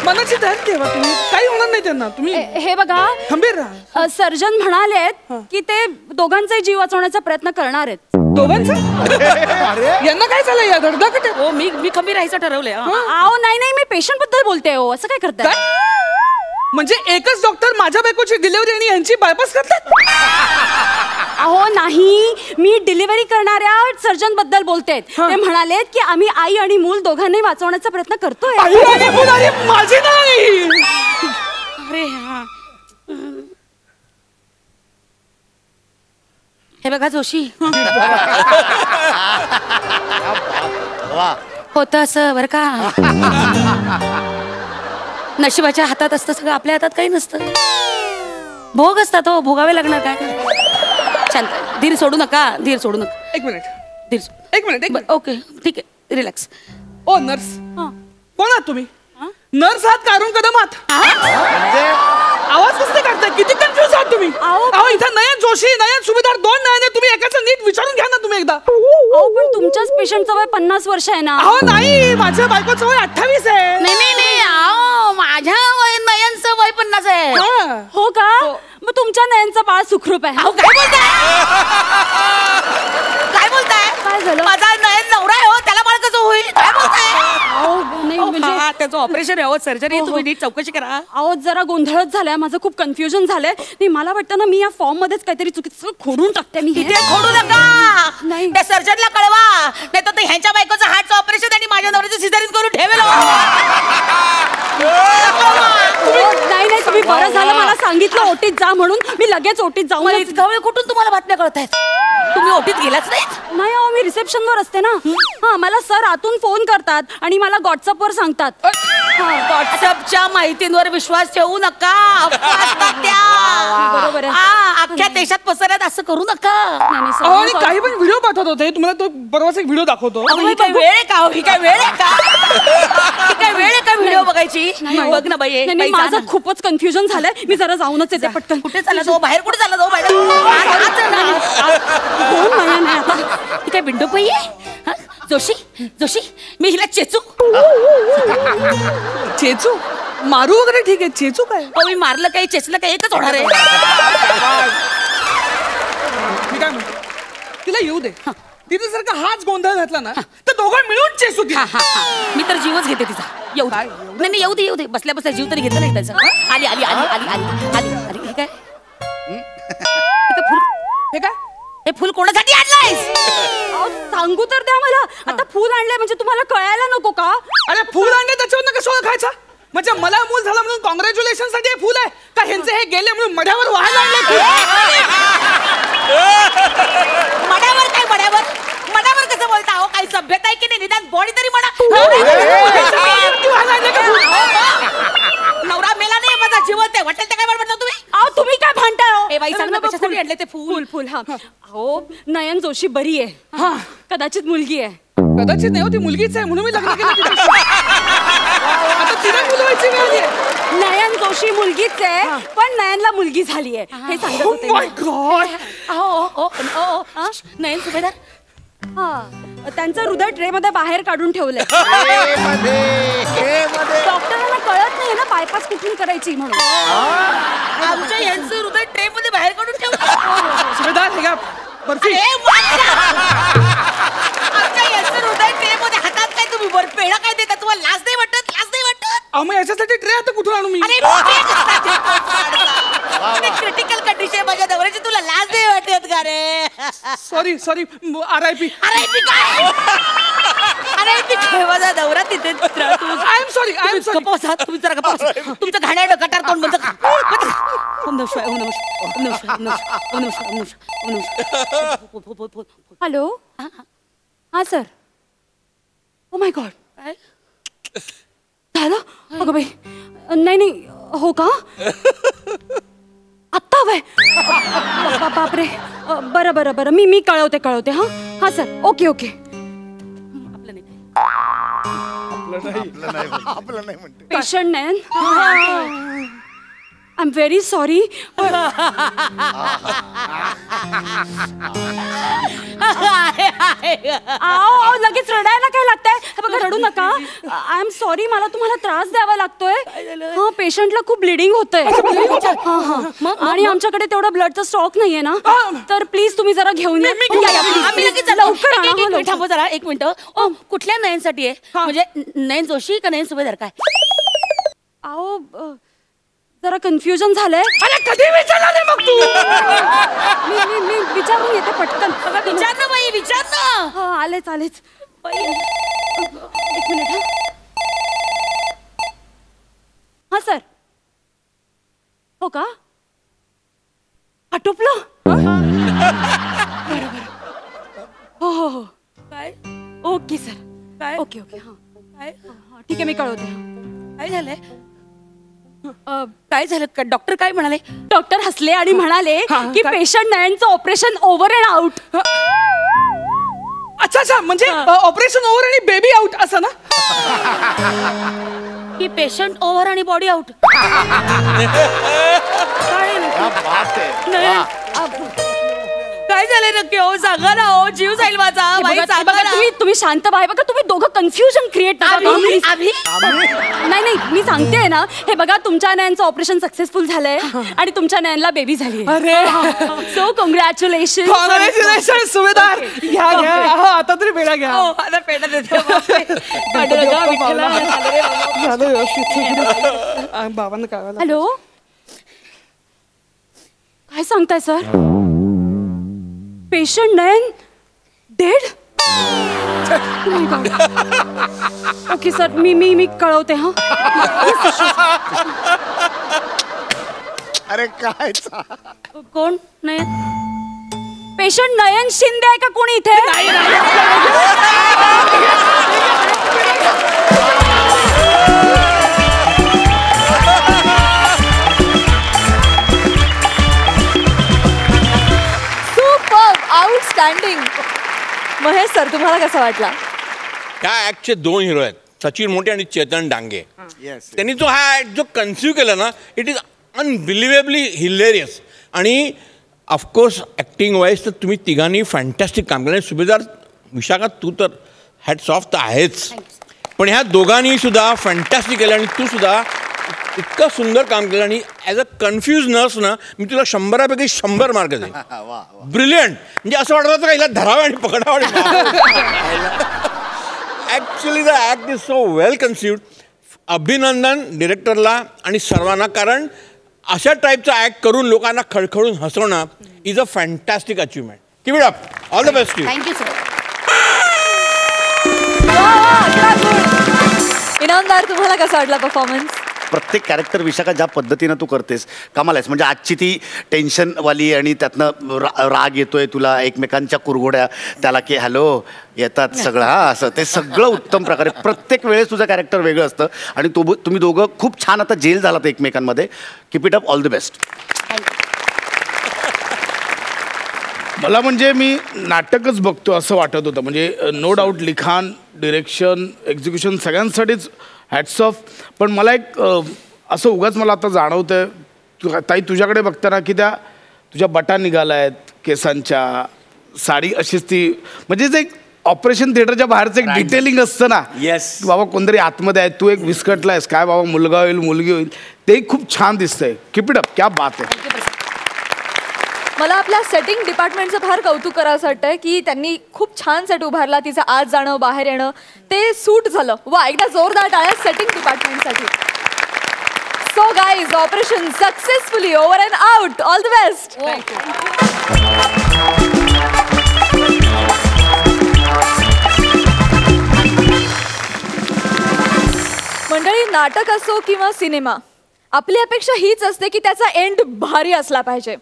मनाची धैर्य ठेवा तुम्ही. काही होणार नाही त्यांना. तुम्ही हे बघा, खंबीर राहा. सर्जन म्हणाले आहेत की ते दोघांचाही जीव वाचवण्याचा प्रयत्न करणार आहेत. दोघांचा? यांना काय झालं या धडधाकट? हो, मी खंबीर राहायचं ठरवलंय. अहो नाही, मी पेशंट बद्दल बोलते. हो, असं काय करताय? म्हणजे एकच डॉक्टर माझ्या बायकोची डिलिव्हरी आणि यांची बायपास करतात? अहो नाही, मी डिलिव्हरी करणाऱ्या सर्जन बद्दल बोलते. ते म्हणालेत की आम्ही आई आणि मूल दोघांनाही वाचवण्याचा प्रयत्न करतोय. माझी नाही. अरे हे बघा जोशी, होतं असं बरं का. नशिबाच्या हातात असतं सगळं, आपल्या हातात काही नसतं. भोग असतात हो, भोगावे लागणार. काय शांत, धीर सोडू नका. एक मिनिट. ओके ठीक आहे, रिलॅक्स. ओ नर्स, कोण आहात तुम्ही? नर्स आहात का अरुण कदम आहात? आवाज कसं काढताय? किती कन्फ्युज आहात तुम्ही? अहो इथं नयन जोशी, नयन सुभेदार, 2 नयन आहे. तुम्ही एकाचं नीट विचारून घ्या ना तुम्ही एकदा. अहो पण तुमच्याच पेशंटचं वय 50 वर्ष आहे ना. अहो नाही, माझ्या बायकोचं वय 28 आहे. नाही अहो माझ्या नयनचं वय 50 आहे. हो का? मग तुमच्या नयनचं बाळ सुखरूप आहे. अहो काय बोलताय? काय झालं? माझा नयन नवरा आहे हो, त्याला बाळ कसं होईल? काय बोलताय? अहो नाही म्हणजे त्याचं ऑपरेशन आहे सर्जरी तुम्ही नीट चौकशी करा. अहो जरा गोंधळच झालाय, माझं खूप कन्फ्युजन झालंय. नाही मला वाटतं ना मी या फॉर्म मध्येच काहीतरी चुकीचं खोडून टाकते मी. तिथे खोडू नका. नाही. त्या सर्जनला कळवा, नाही तर ह्यांच्या बायकोचं हार्टचं ऑपरेशन आणि माझ्या नवऱ्याचं सिझेरियन करून ठेवेल. नाही नाही तुम्ही बरं झालं मला सांगितलं ओटीत जा म्हणून. मी लगेच ओटीत जाऊन. इतका वेळ कुठून तुम्हाला बातम्या कळत आहेत? तुम्ही ओटीत गेलाच नाही? नाही अहो मी रिसेप्शनवर असते ना. हा मला सर आतून फोन करतात आणि मला व्हॉट्सअपवर सांगतात. व्हॉट्सअपच्या माहितींवर विश्वास ठेवू नका. बरोबर आहे. अख्ख्या देशात पसरत असं करू नका. आणि काही पण व्हिडिओ पाठवत होते, तुम्हाला तो परवाच एक व्हिडिओ दाखवतो. ही काय वेळ आहे का? ही काय वेळ आहे का? ही काय वेळ आहे का व्हिडिओ बघायची? बघ ना बाई. माझं खूपच कन्फ्युजन झालंय. मी जरा जाऊनच येते पटकन. कुठे चालला तो? बाहेर कुठे चालला तो? बाहेर ही काय विंडो पाई आहे? जोशी जोशी मी हिला चेचू. चेचू मारू वगैरे ठीक आहे, चेचू काय? मी मारलं काही चेचलं काही एकच होणार आहे. मी काय म्हणतो, तिला येऊ दे. तिथे जर का हाच गोंधळ घातला ना तर दोघं मिळून चेसू दे. मी तर जीवच घेते तिचा. येऊ दे. नाही येऊ दे येऊ दे. बसल्या बसल्या जीव तरी घेतलं नाही त्याचं. आली आली आली आली आली आली आली. हे काय फुल? हे काय? हे फुल कोणासाठी आणलंयस? सांगू तर द्या मला. आता फुल आणलंय म्हणजे तुम्हाला कळायला नको का? अरे फुल आणले त्याच्यावर कसं ओळखायचं? म्हणजे मला मूल झालं म्हणून कॉंग्रॅच्युलेशन साठी हे फुल आहे का ह्यांचे हे गेले म्हणून मड्यावर वाहायला आणले? मड्यावर काय? मड्यावर मड्यावर कसं बोलता? हो काही सभ्यता आहे की नाही? निदान बॉडी तरी म्हणा. नवरा मेला नाही, माझा जिवंत आहे. वाटेल ते काय म्हणता तुम्ही? तुम्ही काय भांडताय? ए बाई सांग ना कशासाठी आणले ते फुल? फुल फुल. हा हो नयन जोशी बरी आहे. हा कदाचित मुलगी आहे. कदाचित नाही हो, ती मुलगीच आहे म्हणून मी लग्न केलं तिच्याशी. आता तिला मुलं व्हायची वेळ आली आहे. नयन जोशी मुलगीच आहे पण नयनला मुलगी झाली आहे हे सांगत होते. Oh my God. नयन सुभेदार त्यांचं हृदय ट्रे मध्ये बाहेर काढून ठेवलंय. डॉक्टरांना कळत नाही ना बायपास कुठून करायची म्हणून. आमच्या यांचं हृदय ट्रे मध्ये बाहेर काढून ठेवलं. सुभेदार हे का बर्फी? आमच्या यांचं हृदय ट्रे मध्ये हातात काय तुम्ही पेढा काय देता? तुम्हाला लाज नाही वाटत? लाज नाही वाटत? मग याच्यासाठी ट्रे आता कुठून आणू मी? क्रिटिकल कंडिशन माझ्या नवऱ्याची, तुला लाज नाही वाटत का रे? Sorry sorry RIP. RIP काय? RIP काय? माझा नवरा तिथे. I am sorry. तुम्ही जरा गप्पा बसा. तुमचं घाण्याड गटार तोंड बंद करा. ओम नमः शिवाय, ओम नमः शिवाय, ओम नमः शिवाय, ओम नमः शिवाय, ओम नमः शिवाय, ओम नमः शिवाय. हॅलो हा सर. ओ माय गॉड झालं? अगं बाई नाही नाही हो का? आत्ता हवंय? बापरे. बरं बरं बरं मी कळवते हा हा सर. Okay okay. आपलं नाही म्हणते. Patient Nayan I am very sorry. लगेच रडायला काय लागतंय? बघा रडू नका. आय एम सॉरी मला तुम्हाला त्रास द्यावा लागतोय. हा पेशंटला खूप ब्लिडिंग होतंय. आणि आमच्याकडे तेवढा ब्लडचा स्टॉक नाहीये ना तर प्लीज तुम्ही जरा घेऊन या. लवकर थांबा जरा एक मिनिट. कुठल्या नयनसाठी आहे? म्हणजे नयन जोशी का नयन सुभेदार काय? अहो जरा कन्फ्युजन झालंय. अरे कधी विचारलं नाही मग तू? मी विचारून येते पटकन. विचार ना बाई विचार ना. हा आलेच एक मिनिट. हा सर. हो का? आटोपलं? बरोबर. हो काय? Okay sir. काय? ओके हा काय? ठीक आहे मी कळवते. काय झालंय? काय झालं? डॉक्टर काय म्हणाले? डॉक्टर हसले आणि म्हणाले की पेशंट नयनचं ऑपरेशन ओव्हर अँड आउट. अच्छा म्हणजे ऑपरेशन ओव्हर आणि बेबी आउट असं ना? की पेशंट ओव्हर आणि बॉडी आउट. काय झालंय नक्की हो सांगा ना हो जीव जाईल माझा बाई सांगा ना तुम्ही शांत बाय बघा तुम्ही दोघं कन्फ्युजन क्रिएट नाही मी सांगते ना हे बघा तुमच्या नयनचं ऑपरेशन सक्सेसफुल झालंय आणि तुमच्या नयनला बेबी झाली अरे सो कॉंग्रॅच्युलेशन कॉंग्रॅच्युलेशन सुभेदार घ्या आता तरी पेढा घ्या आता पेढा देते झालं व्यवस्थित बाबांना कळालं हॅलो काय सांगताय सर पेशंट नयन डेड ओके सर मी कळवते हा अरे काय कोण नयन पेशंट नयन शिंदे आहे का कोणी इथे आउटस्टँडिंग. महेश सर तुम्हाला कसा वाटला? त्या ऍक्टचे 2 हिरो आहेत, सचिन मोटे आणि चेतन डांगे. त्यांनी जो हा ऍक्ट जो कन्सिव्ह केला ना, इट इज अनबिलिव्हेबली हिलेरियस. आणि ऑफकोर्स ॲक्टिंग वाईज तर तुम्ही तिघांनी फॅन्टॅस्टिक काम केलं. सुभेदार विशाखा तू तर हॅट्स ऑफ तर आहेच, पण ह्या दोघांनी सुद्धा फॅन्टॅस्टिक केलं. आणि तू सुद्धा इतकं सुंदर काम केलं. आणि ॲज अ कन्फ्यूज नर्स ना मी तुला 100पैकी 100 मार्क दे. ब्रिलियंट. म्हणजे असं वाटत होतं का हिला धरावं आणि पकडावं. Actually the act is so well conceived. अभिनंदन डिरेक्टरला आणि सर्वांना, कारण अशा टाईपचा ॲक्ट करून लोकांना खळखळून हसवणं is a fantastic achievement. Keep it up. All the best. Thank you sir. Inamdar तुम्हाला कसा वाटला परफॉर्मन्स? प्रत्येक कॅरेक्टर विशाखा ज्या पद्धतीनं तू करतेस कमाल आहेस. म्हणजे आजची ती टेन्शनवाली आणि त्यातनं राग येतोय तुला, एकमेकांच्या कुरघोड्या त्याला की हॅलो येतात सगळं, हा असं ते सगळं उत्तम प्रकारे. प्रत्येक वेळेस तुझं कॅरेक्टर वेगळं असतं आणि तुम्ही दोघं खूप छान आता जेल झालात एकमेकांमध्ये. Keep it up. All the best. मला म्हणजे मी नाटकच बघतो असं वाटत होतं. म्हणजे नो डाऊट लिखाण, डिरेक्शन, एक्झिक्युशन सगळ्यांसाठीच हॅट्स ऑफ. पण मला एक असं उगाच मला आता जाणवतं ताई तुझ्याकडे बघताना की त्या तुझ्या बटा निघाल्या आहेत केसांच्या, साडी अशीच ती, म्हणजे जे एक ऑपरेशन थिएटरच्या बाहेरचं एक डिटेलिंग असतं ना. येस बाबा कोणतरी आतमध्ये आहे, तू एक विस्कटला आहेस काय बाबा, मुलगा होईल मुलगी होईल, तेही खूप छान दिसतंय. Keep it up. क्या बात आहे. मला आपल्या सेटिंग डिपार्टमेंटचं फार कौतुक करावंसं वाटतंय की त्यांनी खूप छान सेट उभारला. तिचं आत जाणं बाहेर येणं ते सूट झालं. वा, एकदा जोरदार टाळ्या सेटिंग डिपार्टमेंटसाठी. So guys, operation successfully over and out. All the best. मंडळी, नाटक असो किंवा सिनेमा, आपली अपेक्षा हीच असते की त्याचा एंड भारी असला पाहिजे.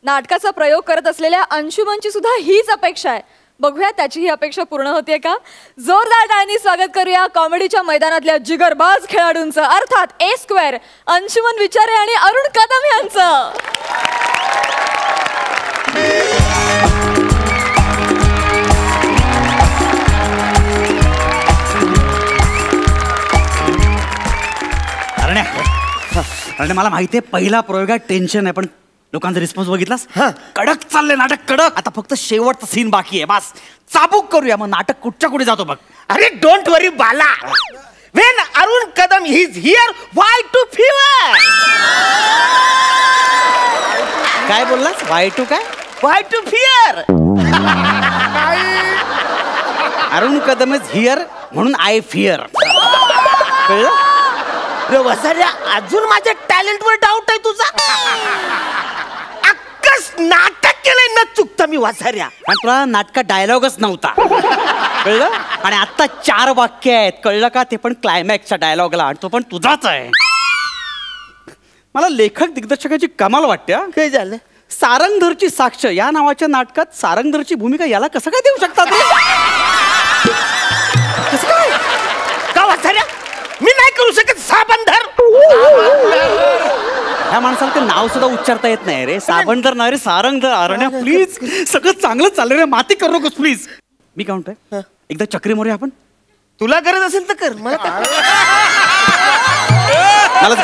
नाटकाचा प्रयोग करत असलेल्या अंशुमनची सुद्धा हीच अपेक्षा आहे. बघूया त्याची ही अपेक्षा पूर्ण होते का? जोरदार टाळ्यांनी स्वागत करूया कॉमेडीच्या मैदानातल्या जिगरबाज खेळाडूंचं, अर्थात A² अंशुमन विचारे आणि अरुण कदम यांचं. अरे मला माहितीये पहिला प्रयोगात टेन्शन आहे, पण लोकांचा रिस्पॉन्स बघितलास? कडक चाललंय नाटक, कडक. आता फक्त शेवटचा सीन बाकी आहे, बस चाबूक करूया, मग नाटक कुठच्या कुठे जातो बघ. अरे डोंट वरी बाला, when Arun Kadam is here, why to fever. काय बोललास? वाय टू काय? Why to fear. Arun Kadam is here म्हणून आय फिअर. कळलं? वसाऱ्या, अजून माझ्या टॅलेंटवर डाऊट आहे तुझा? अक्कस नाटक केलंय न चुकता मी वसाऱ्या. आणि तुला नाटकात डायलॉगच नव्हता. कळलं? आणि आता 4 वाक्य आहेत, कळलं का? ते पण क्लायमॅक्सच्या डायलॉगला, आणि तो पण तुझाच आहे. मला लेखक दिग्दर्शकाची कमाल वाटते. काय झालं? सारंगधरची साक्ष या नावाच्या नाटकात सारंगधरची भूमिका याला कसं काय देऊ शकतात? कसं काय? का वसाऱ्या? मी नाही करू शकत साबंधर. ह्या माणसाला ते नाव सुद्धा उच्चारता येत नाही रे. साबंधर नाही रे, सारंगधर. अरण्या प्लीज, सगळं चांगलं चाललंय रे, माती करू नकोस प्लीज. मी काय म्हणतोय, एकदा चक्री मारूया आपण. तुला गरज असेल तर कर, मला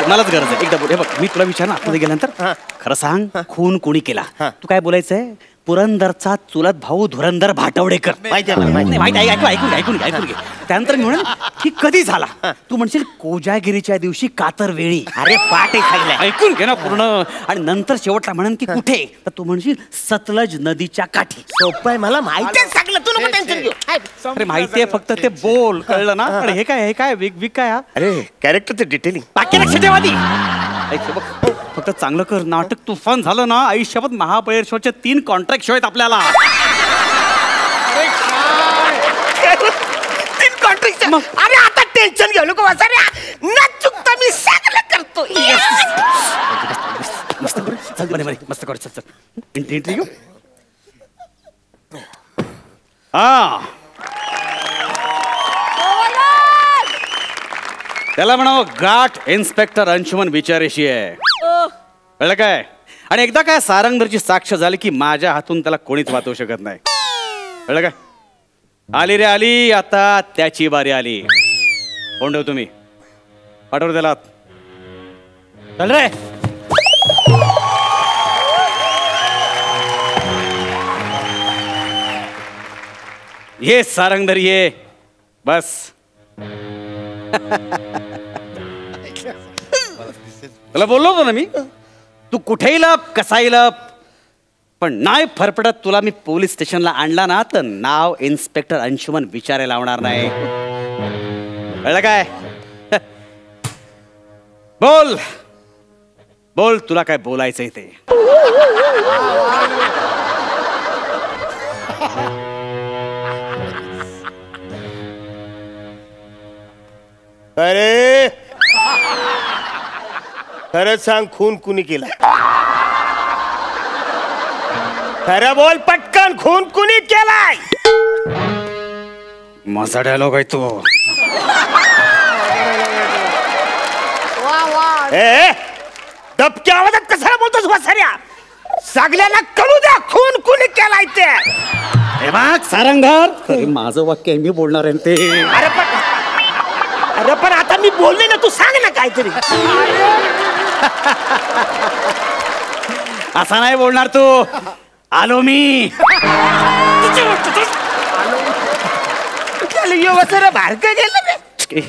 मलाच गरज आहे. एकदा बोल. हे बघ, मी तुला विचारलं आतमध्ये गेल्यानंतर खरं सांग, खून कोणी केला? तू काय बोलायचंय? पुरंदरचा चुलत भाऊ धुरंदर भाटवडेकर. माहिती आहे मला, माहिती आहे. माहिती ऐकून घे. त्यानंतर मी म्हणेन की कधी झाला. तू म्हणशील कोजागिरीच्या दिवशी कातर वेळी. अरे पाठ आहे खायला. ऐकून घे ना पूर्ण. आणि नंतर शेवटला म्हणेन की कुठे, तर तू म्हणशील सतलज नदीच्या काठी. सोपं आहे, मला माहिती आहे सगळं. तू नको टेन्शन घेऊ. अरे माहितीये, फक्त ते बोल, कळलं ना. पण हे काय विक काय हा? अरे कॅरेक्टरचं डिटेलिंग बाकी लक्ष ठेवा ती. ऐक बघ, फक्त चांगलं कर. नाटक तुफान झालं ना, आयुष्यात महाबळेर शोचे 3 कॉन्ट्रॅक्ट शो आहेत आपल्याला. 3 कॉन्ट्रॅक्ट. अरे आता टेन्शन घेऊ नको वासाऱ्या. न चुकता मी सगळं करतो. मस्त कर, चल बरे मस्त कर. चल एंट्री घेऊ. हा, त्याला म्हणावं गाठ इन्स्पेक्टर अंशुमन विचारेशी आहे. कळलं काय. आणि एकदा काय सारंगधरची साक्ष झाली की माझ्या हातून त्याला कोणीच वाचवू शकत नाही. कळलं काय. आली रे आली, आता त्याची बारी आली. कोण ठेव तुम्ही, पाठवर त्याला. चल रे. ये सारंगधर ये. बस. तुला बोललो होतो ना मी, तू कुठेही लप कसाही लप, पण नाही फरफडत तुला मी पोलीस स्टेशनला आणला ना तर नाव इन्स्पेक्टर अंशुमन विचारायला लावणार नाही. कळलं काय. बोल बोल, तुला काय बोलायचंय ते. अरे खरंच सांग, खून कुणी केला. खरं बोल पटकन, खून कुणी केलाय. माझा डायलॉग आहे तो. दबक्या आवाजात कशाला बोलतोस वासाऱ्या. सगळ्यांना कळू द्या खून कुणी केलाय ते. हे बघ सारंगधर, माझं वाक्य आहे, मी बोलणार आहे ते. अरे पण आता मी बोलले ना, तू सांग ना काहीतरी. असा नाही बोलणार तू. आलो मी. बारक गेलं रे. इकडे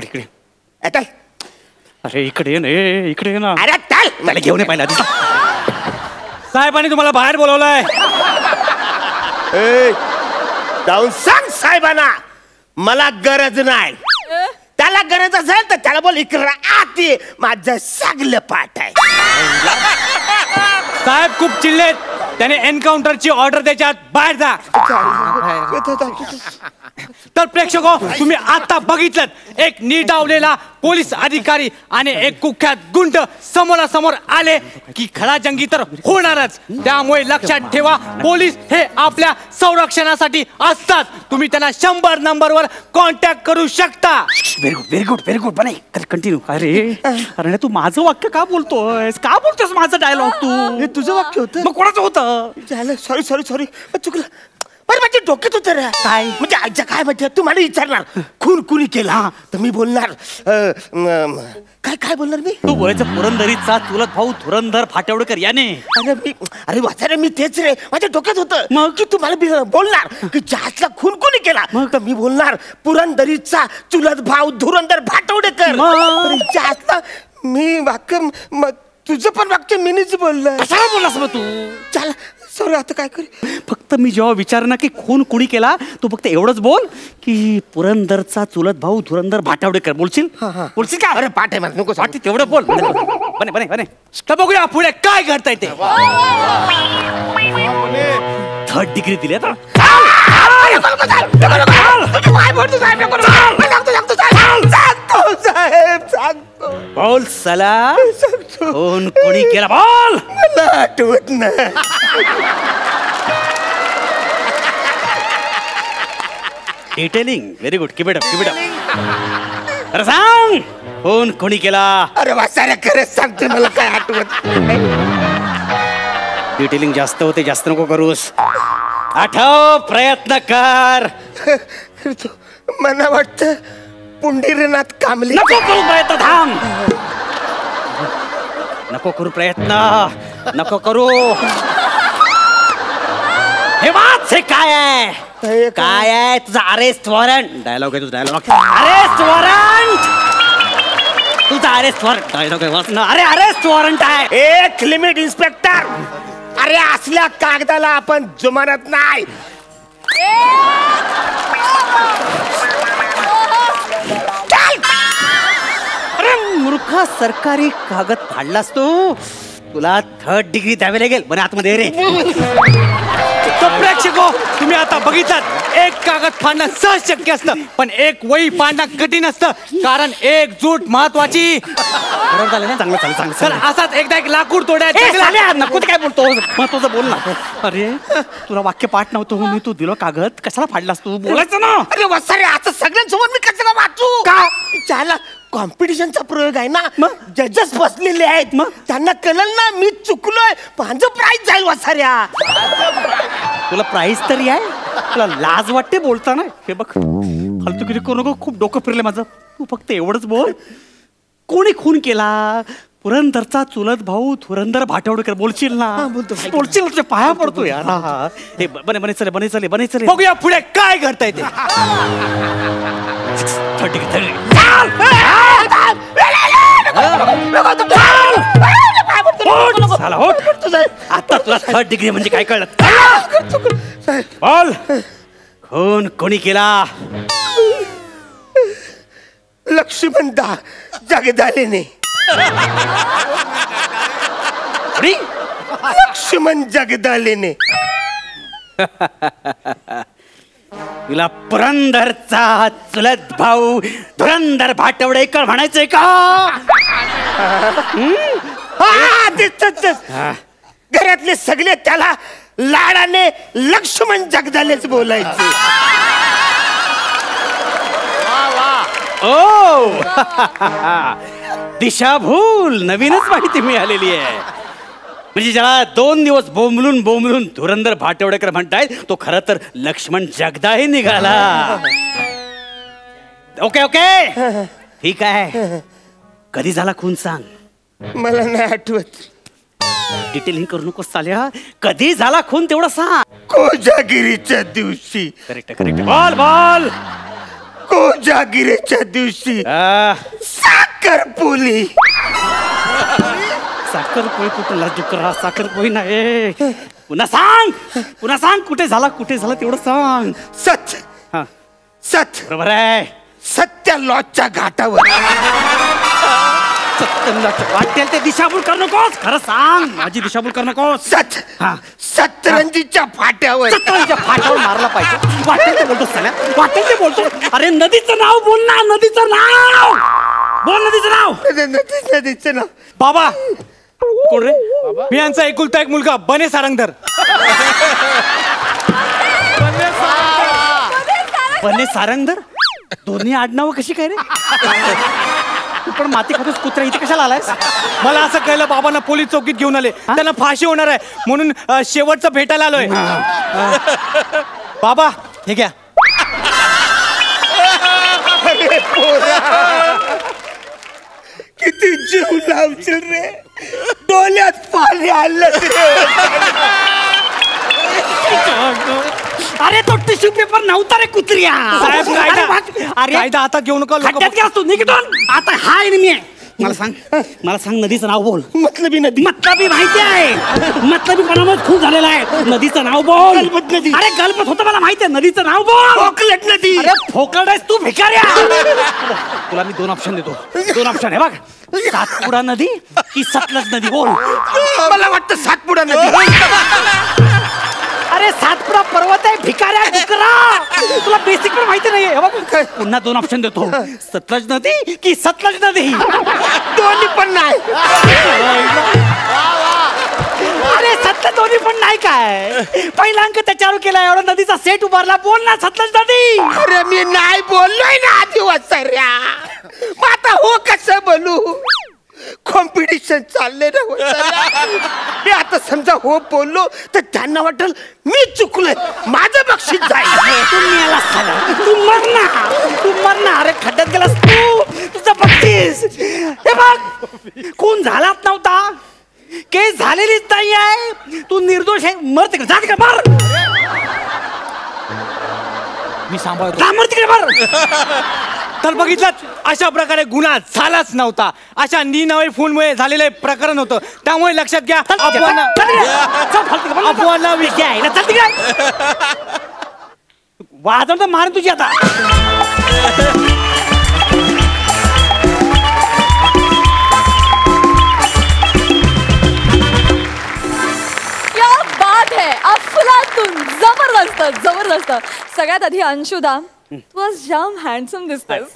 इकडे. आता अरे इकडे ये ना, इकडे ये ना. अरे चल. मला घेऊन पाहिला. साहेबांनी तुम्हाला बाहेर बोलवलंय. जाऊन सांग साहेबांना मला गरज नाही. त्याला गरज असेल तर त्याला बोल इकडे आत ये, माझं सगळं पाठ आहे. साहेब खूप चिडलेत, त्याने एन्काउंटरची ऑर्डर द्यायच्या बाहेर जा. तर प्रेक्षको, तुम्ही आता बघितलं एक निडावलेला पोलीस अधिकारी आणि एक कुख्यात गुंड समोरासमोर आले की खडाजंगी तर होणारच. त्यामुळे लक्षात ठेवा, पोलीस हे आपल्या संरक्षणासाठी असतात. तुम्ही त्यांना 100 नंबरवर कॉन्टॅक्ट करू शकता. व्हेरी गुड बने कंटिन्यू. अरे तू माझं वाक्य का बोलतोयस, का बोलतोस माझं डायलॉग तू. हे तुझं वाक्य होतं. मग कोणाचं होतं. झालं, सॉरी चुकलं. बरं माझ्या डोक्यात होतं रे. काय म्हणजे आजच्या काय म्हणजे तू मला विचारणार खून कुणी केला तर मी बोलणार काय बोलणार मी. तू बोलायचं पुरंदरीचा चुलत भाऊ धुरंधर भाटवडेकर याने. अरे वाचारे मी तेच रे, माझ्या डोक्यात होतं. मग की तू मला बोलणार की जास्तला खून कोणी केला, तर मी बोलणार पुरंदरीचा चुलत भाऊ धुरंधर भाटवडेकर. जास्तला मी वाक्य, तुझं पण वाक्य मीनीच बोललं. कशाला बोललास मग तू. चल सॉरी, आता काय करू. फक्त मी जेव्हा विचार ना की खून कुणी केला, तू फक्त एवढंच बोल की पुरंदरचा चुलत भाऊ धुरंधर भाटवडेकर. बोलशील बोलशील का. अरे पाठ आहे मला, नको पाठ तेवढं बोल. बने बघूया पुढे काय करता येते. 3rd डिग्री दिली आता. बोल सला, खून कुणी केला बोल. मला आठवत नाही. Detailing very good. Keep it up. अरे सांग, खून कोणी केला. अरे वासाऱ्या खरंच सांगते, मला काय आठवत. डिटेलिंग जास्त होते, जास्त नको करूस. आठव, प्रयत्न कर. मला वाटतं पुंडरीनाथ कांबळे. नको करू प्रयत्न, थांब. नको करू प्रयत्न, नको करू. हे वाच हे काय आहे काय आहे तुझा अरेस्ट वॉरंट डायलॉग आहे तुझा डायलॉग अरेस्ट वॉरंट तुझा अरेस्ट वॉरंट डायलॉग आहे वाच ना अरे अरेस्ट वॉरंट आहे एक लिमिट इन्स्पेक्टर अरे असल्या कागदाला आपण जुमानत नाही अरे मूर्खा सरकारी कागद फाडलास तू तुला 3rd डिग्री द्यावी लागेल बरं आतमध्ये रे तो प्रेक्षको तुम्ही आता बघितलात एक कागद फाडणं सहज शक्य असतं पण एक वही फाडणं कठीण असतं कारण एकजूट महत्वाची बरोबर झालं ना चांगलं चांगलं चांगलं चल असाच एकदा एक लाकूड तोडायचं नको ते काय बोलतो महत्वाचं बोल ना अरे तुला वाक्य पाठ नव्हतं मी तू दिलो कागद कशाला फाडलास तू बोलायचं ना अरे वसारे आता सगळ्यांसमोर मी कशाला वाचू का त्याला कॉम्पिटिशनचा प्रयोग आहे ना जजेस बसलेले आहेत मग त्यांना कळलं ना मी चुकलोय माझं प्राइज जाईल वसाऱ्या तुला प्राइज तरी आहे तुला लाज वाटते बोलताना हे बघ फालतू किती करू नको खूप डोकं फिरले माझं तू फक्त एवढंच बोल कोणी खून केला पुरंदरचा चुलत भाऊ धुरंदर भाटवडेकर बोलशील ना बोलशील तुझ्या पाया पडतो यार हे बने बने चले बने चले बने चले बघूया पुढे काय घडतंय ते आता तुला 3rd डिग्री म्हणजे काय कळलं बोल खून कोणी केला लक्ष्मणदा जगदालेने लक्ष्मण जगदालेने तुला पुरंदरचा चुलत भाऊ धुरंदर भाटवडेकर म्हणायचंय का घरातले सगळे त्याला लाडाने लक्ष्मण जगदालेच बोलायचे ओ दिशाभूल नवीनच माहिती मिळालेली आहे म्हणजे ज्याला 2 दिवस बोंबलून बोंबलून धुरंदर भाटवडेकर म्हणताय तो खरं तर लक्ष्मण जगदाही निघाला ओके ओके ठीक आहे कधी झाला खून सांग मला नाही आठवत डिटेलिंग करू नकोस चाल्या कधी झाला खून तेवढं सांग कोजागिरीच्या दिवशी करेक्ट करेक्ट बोल बोल कोजागिरीच्या दिवशी साखरपुली साखरपोळी कुठला दुकरा साखरपोळी नाही पुन्हा सांग कुठे झाला तेवढं सांग सत हा सत बरोबर आहे सत्या लॉजच्या घाटावर वाटेल ते दिशाभूल करू नकोस खरं सांग माझी दिशाभूल करू नकोस सत हा सतरंजीच्या फाट्यावर सतरंजीच्या फाट्यावर मारला पाहिजे वाटेल ते बोलतो साल्या वाटेल ते बोलतो अरे नदीचं नाव बोल ना नदीचं नाव बोल नदीचं नाव बाबा कोण रे मी यांचा एकुलता एक मुलगा बने सारंगधर बने सारंगधर दोन्ही आडनावं कशी काय रे तू पण माती खातोस कुत्रा इथे कशाला आलायस मला असं कळलं बाबांना पोलीस चौकीत घेऊन आले त्यांना फाशी होणार आहे म्हणून शेवटचं भेटायला आलोय बाबा हे घ्या किती जीव लावशील रे डोळ्यात पाणी आलं अरे तो टिश्यू पेपर नव्हता रे कुत्र्या अरे कायदा आता घेऊ नका खड्ड्यात गेलास तू निघून आता हा एनिमी आहे मला सांग नदीचं नाव बोल मतलबी नदी मतलबी माहिती आहे मतलबी पणामुळे खूप झालेला आहे नदीचं नाव बोल गलबत नदी अरे गलबत होतं मला माहिती आहे नदीचं नाव बोल फोकलट नदी अरे फोकलट आहेस तू भिकाऱ्या तुला मी 2 ऑप्शन देतो 2 ऑप्शन आहे बघ सातपुडा नदी की सतलज नदी बोल मला वाटतं सातपुडा नदी अरे सातपुडा पर्वत आहे भिकाऱ्या डुकरा तुला बेसिक पण माहिती नाहीये पुन्हा 2 ऑप्शन देतो सतलज नदी की सतलज नदी दोन्ही पण नाही अरे सतलज दोन्ही पण नाही काय पहिला अंक त्याच्यावर केला एवढा नदीचा सेट उभारला बोल ना सतलज नदी अरे मी नाही बोललोय ना आधी वसऱ्या मग आता हो कसं बोलू कॉम्पिटिशन चालले ना मी आता समजा हो बोललो तर त्यांना वाटेल मी चुकलोय माझं बक्षीस जाईल तू मर ना अरे खड्ड्यात गेलास तू तुझं बक्षीस हे बघ खून झालाच नव्हता केस झालेलीच नाही आहे तू निर्दोष आहे मरते का जाते का मार मी सांभाळतो तिकडे तर बघितलं अशा प्रकारे गुन्हा झालाच नव्हता. अशा निनावी फोनमुळे झालेलं हे प्रकरण होतं. त्यामुळे लक्षात घ्या अफवांना वाजवत मार तुझी आता. क्या बात है, अफलातून. जबरदस्त जबरदस्त. सगळ्यात आधी अंशुदा, तू आज जाम हँडसम दिसतोस.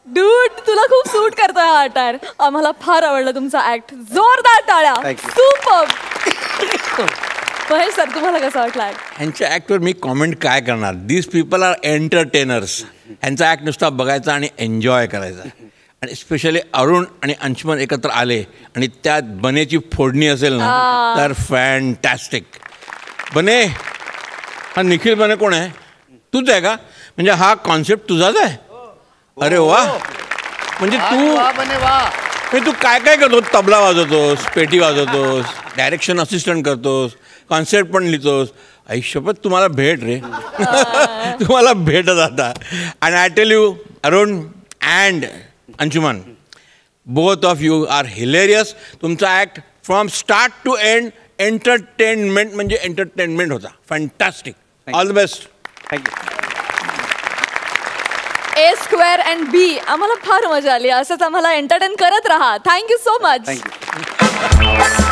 डूड, तुला खूप सूट करतोय हा अटायर. आम्हाला फार आवडलं तुमचा ऍक्ट. जोरदार टाळ्या. सुपर. महेश सर, तुम्हाला कसं वाटलं ऍक्ट? ह्यांच्या ॲक्टवर मी कॉमेंट काय करणार. These people are entertainers. ह्यांचा ॲक्ट नुसता बघायचा आणि एन्जॉय करायचा. आणि स्पेशली अरुण आणि अंशुमन एकत्र आले आणि त्यात बनेची फोडणी असेल ना तर फॅन्टॅस्टिक. बने, हा निखिल बने कोण आहे? तूच आहे का? म्हणजे हा कॉन्सेप्ट तुझाच आहे? अरे वा. म्हणजे तू काय काय करतो? तबला वाजवतोस, पेटी वाजवतोस, डायरेक्शन असिस्टंट करतोस, कॉन्सेप्ट पण लिहितोस. आयुष्यपत तुम्हाला भेट रे. तुम्हाला भेटत आता. आणि I tell you, Arun and Anshuman, both of you are hilarious. तुमचा act from start to end entertainment म्हणजे एंटरटेनमेंट होता. Fantastic. All the best. Thank you. A² and B, आम्हाला फार मजा आली. असंच आम्हाला एंटरटेन करत राहा. Thank you so much. थँक्यू.